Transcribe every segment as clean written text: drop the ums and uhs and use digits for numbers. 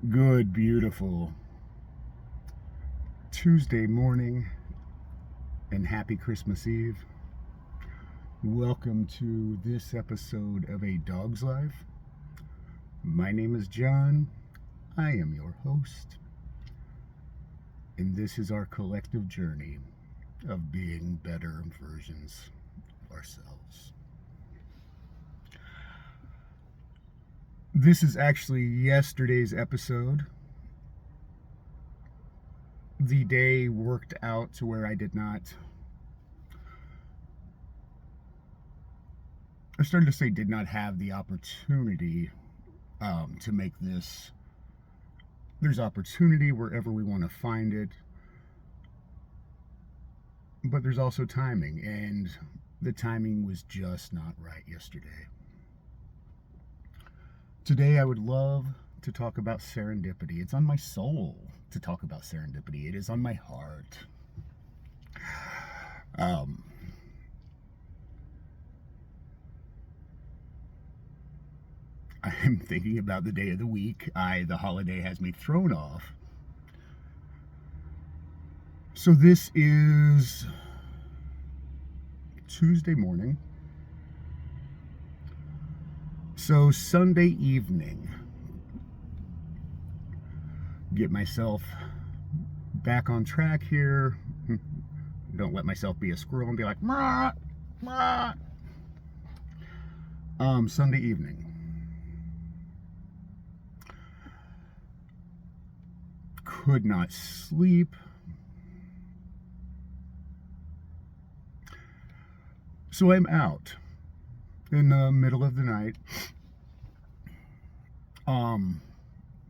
Good, beautiful Tuesday morning and happy Christmas Eve. Welcome to this episode of A Dog's Life. My name is John. I am your host. And this is our collective journey of being better versions of ourselves. This is actually yesterday's episode. The day worked out to where I started to say did not have the opportunity to make this. There's opportunity wherever we want to find it, but there's also timing, and the timing was just not right yesterday. Today I would love to talk about serendipity. It's on my soul to talk about serendipity. It is on my heart. I'm thinking about the day of the week. The holiday has me thrown off. So this is Tuesday morning. So Sunday evening, get myself back on track here. Don't let myself be a squirrel and be like, "Mah, mah." Sunday evening. Could not sleep. So I'm out in the middle of the night.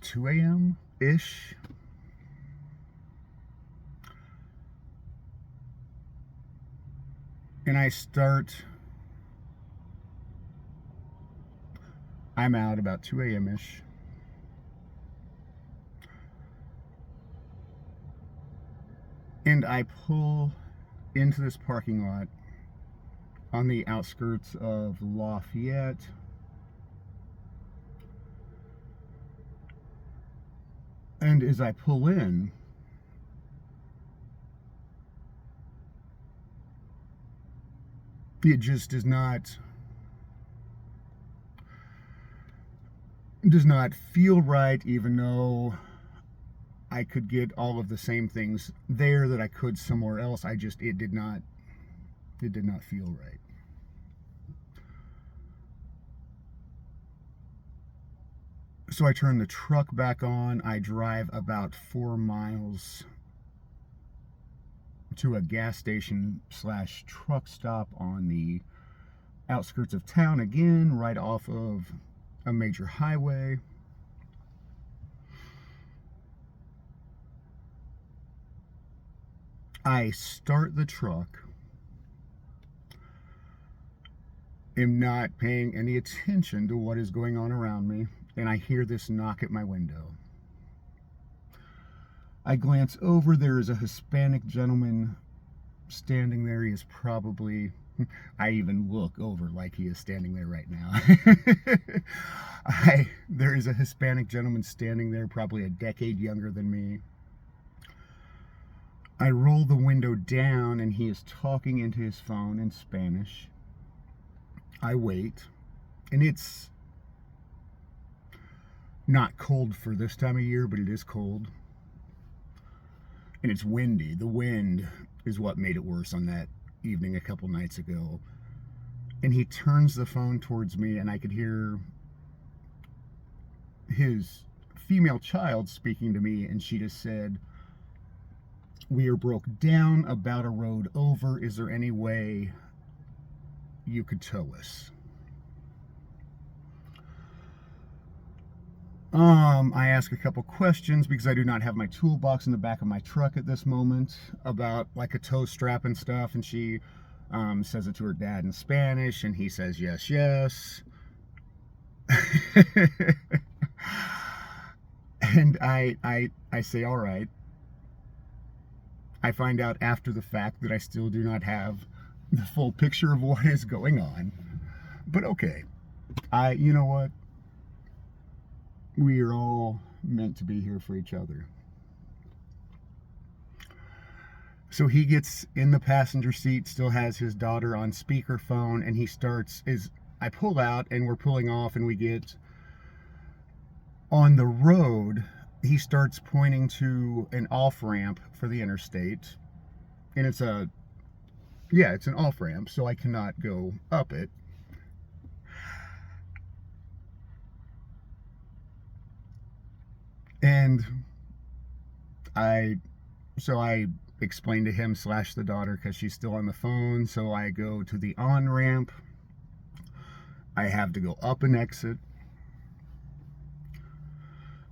2 a.m.-ish. And I'm out about 2 a.m.-ish. And I pull into this parking lot on the outskirts of Lafayette. And as I pull in, it just does not feel right, even though I could get all of the same things there that I could somewhere else. It did not feel right. So I turn the truck back on. I drive about 4 miles to a gas station / truck stop on the outskirts of town again, right off of a major highway. I start the truck. Am not paying any attention to what is going on around me, and I hear this knock at my window. I glance over. There is a Hispanic gentleman standing there. He is probably, I even look over like he is standing there right now. There is a Hispanic gentleman standing there, probably a decade younger than me. I roll the window down, and he is talking into his phone in Spanish. I wait, and it's not cold for this time of year, but it is cold. And it's windy. The wind is what made it worse on that evening a couple nights ago. And he turns the phone towards me, and I could hear his female child speaking to me, and she just said, "We are broke down about a road over. Is there any way you could tow us?" I ask a couple questions because I do not have my toolbox in the back of my truck at this moment about like a tow strap and stuff, and she says it to her dad in Spanish, and he says yes, yes. And I say all right. I find out after the fact that I still do not have the full picture of what is going on. But okay. You know what? We are all meant to be here for each other. So he gets in the passenger seat, still has his daughter on speakerphone, and I pull out and we're pulling off and we get on the road. He starts pointing to an off ramp for the interstate, and it's an off ramp, so I cannot go up it. And I explain to him / the daughter, because she's still on the phone, so I go to the on ramp. I have to go up an exit,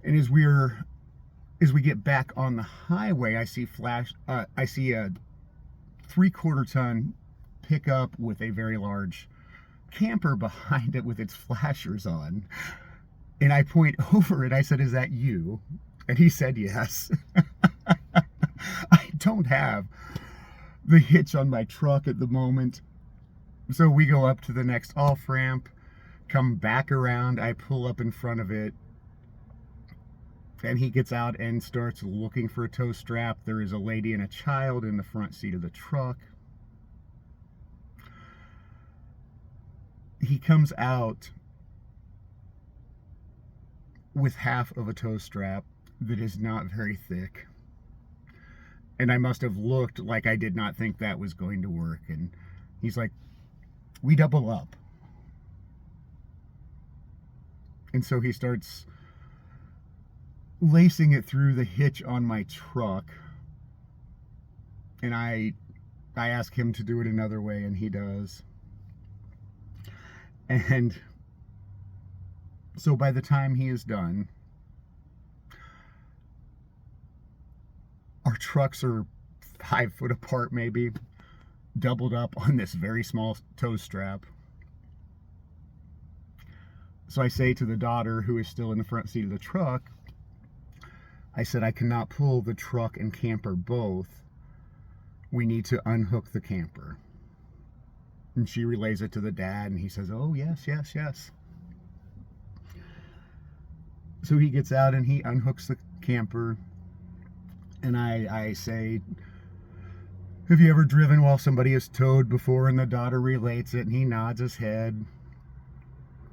and as we get back on the highway, I see a 3/4 ton pickup with a very large camper behind it with its flashers on. And I point over it. I said, "Is that you?" And he said, "Yes." I don't have the hitch on my truck at the moment. So we go up to the next off ramp, come back around. I pull up in front of it, and he gets out and starts looking for a tow strap. There is a lady and a child in the front seat of the truck. He comes out with half of a tow strap that is not very thick. And I must have looked like I did not think that was going to work. And he's like, "We double up." And so he starts lacing it through the hitch on my truck. And I ask him to do it another way, and he does. And so by the time he is done, our trucks are 5 foot apart, maybe, doubled up on this very small tow strap. So I say to the daughter, who is still in the front seat of the truck, I said, "I cannot pull the truck and camper both. We need to unhook the camper." And she relays it to the dad, and he says, "Oh, yes, yes, yes." So he gets out and he unhooks the camper. And I say, "Have you ever driven while somebody is towed before?" And the daughter relates it, and he nods his head.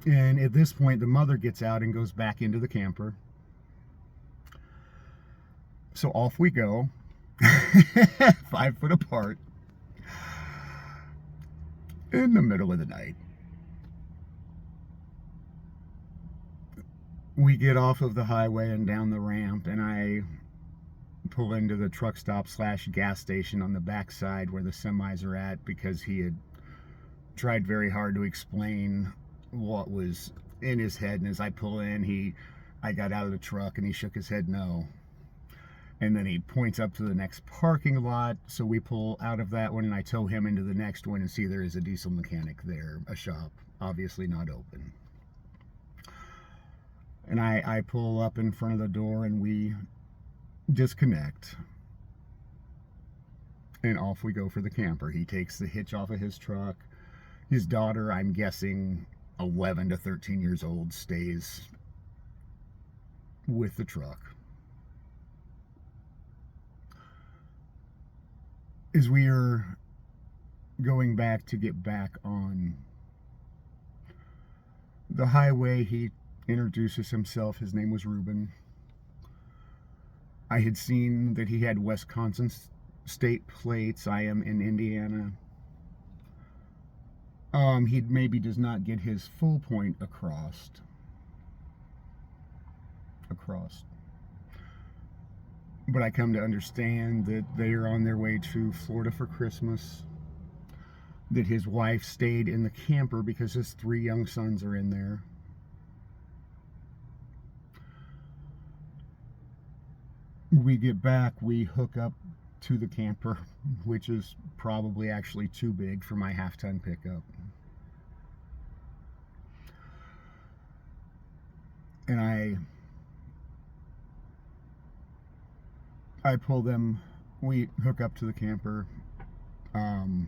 And at this point, the mother gets out and goes back into the camper. So off we go, 5 foot apart, in the middle of the night. We get off of the highway and down the ramp, and I pull into the truck stop / gas station on the backside where the semis are at, because he had tried very hard to explain what was in his head. And as I pull in, I got out of the truck and he shook his head no. And then he points up to the next parking lot. So we pull out of that one and I tow him into the next one and see there is a diesel mechanic there, a shop, obviously not open. And I pull up in front of the door and we disconnect. And off we go for the camper. He takes the hitch off of his truck. His daughter, I'm guessing 11 to 13 years old, stays with the truck. As we are going back to get back on the highway, he introduces himself. His name was Ruben. I had seen that he had Wisconsin state plates. I am in Indiana. He maybe does not get his full point across. But I come to understand that they are on their way to Florida for Christmas. That his wife stayed in the camper because his 3 young sons are in there. We get back, we hook up to the camper, which is probably actually too big for my half-ton pickup. And I pull them, we hook up to the camper, and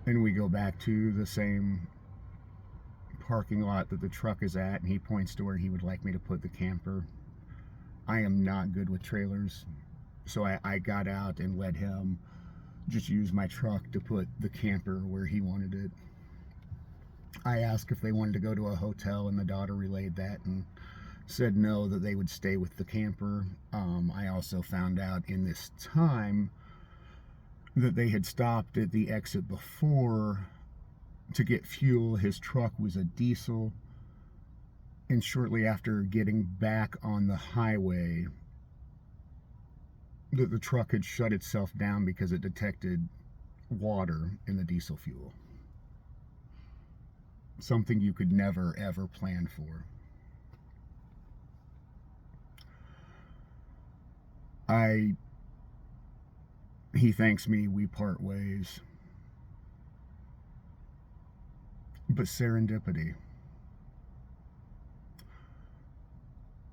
we go back to the same parking lot that the truck is at, and he points to where he would like me to put the camper. I am not good with trailers, so I got out and let him just use my truck to put the camper where he wanted it. I asked if they wanted to go to a hotel, and the daughter relayed that and said no, that they would stay with the camper. I also found out in this time that they had stopped at the exit before to get fuel. His truck was a diesel, and shortly after getting back on the highway, the truck had shut itself down because it detected water in the diesel fuel. Something you could never ever plan for. He thanks me, we part ways. But serendipity.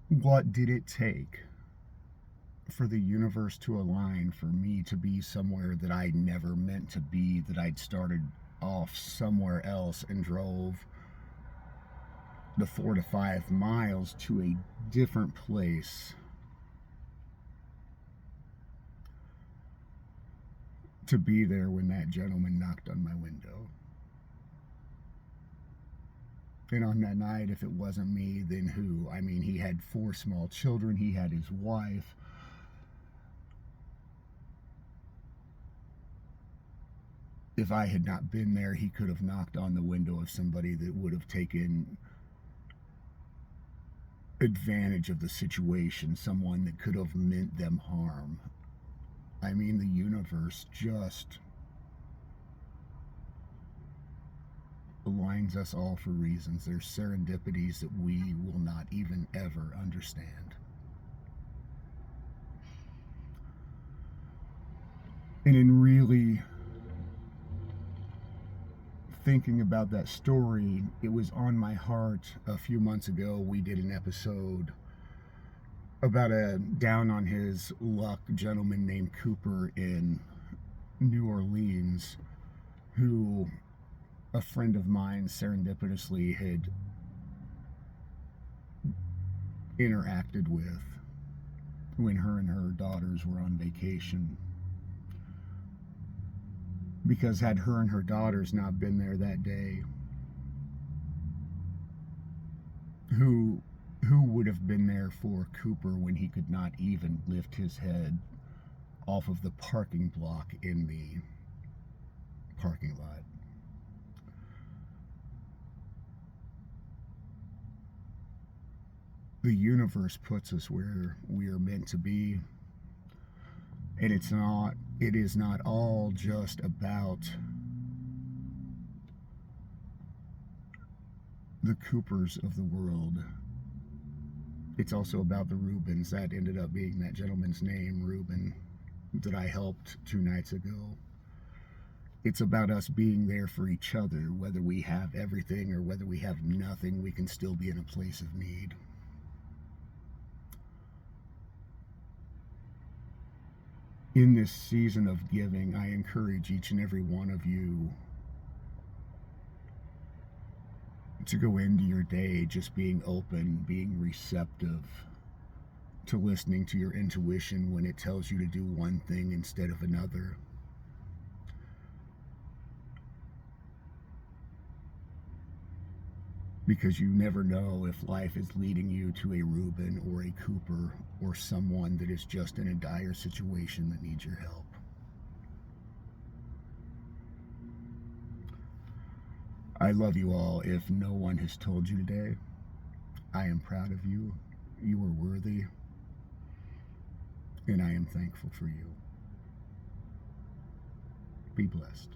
What did it take for the universe to align for me to be somewhere that I never meant to be, that I'd started off somewhere else and drove the 4 to 5 miles to a different place to be there when that gentleman knocked on my window? And on that night, if it wasn't me, then who? I mean, he had 4 small children, he had his wife. If I had not been there, he could have knocked on the window of somebody that would have taken advantage of the situation, someone that could have meant them harm. I mean, the universe just aligns us all for reasons. There's serendipities that we will not even ever understand. And in really thinking about that story, it was on my heart a few months ago. We did an episode about a down on his luck gentleman named Cooper in New Orleans, who a friend of mine serendipitously had interacted with when her and her daughters were on vacation. Because had her and her daughters not been there that day, who would have been there for Cooper when he could not even lift his head off of the parking block in the parking lot? The universe puts us where we are meant to be, and it is not all just about the Coopers of the world. It's also about the Rubens. That ended up being that gentleman's name, Ruben, that I helped 2 nights ago. It's about us being there for each other. Whether we have everything or whether we have nothing, we can still be in a place of need. In this season of giving, I encourage each and every one of you to go into your day just being open, being receptive to listening to your intuition when it tells you to do one thing instead of another. Because you never know if life is leading you to a Reuben or a Cooper or someone that is just in a dire situation that needs your help. I love you all. If no one has told you today, I am proud of you. You are worthy, and I am thankful for you. Be blessed.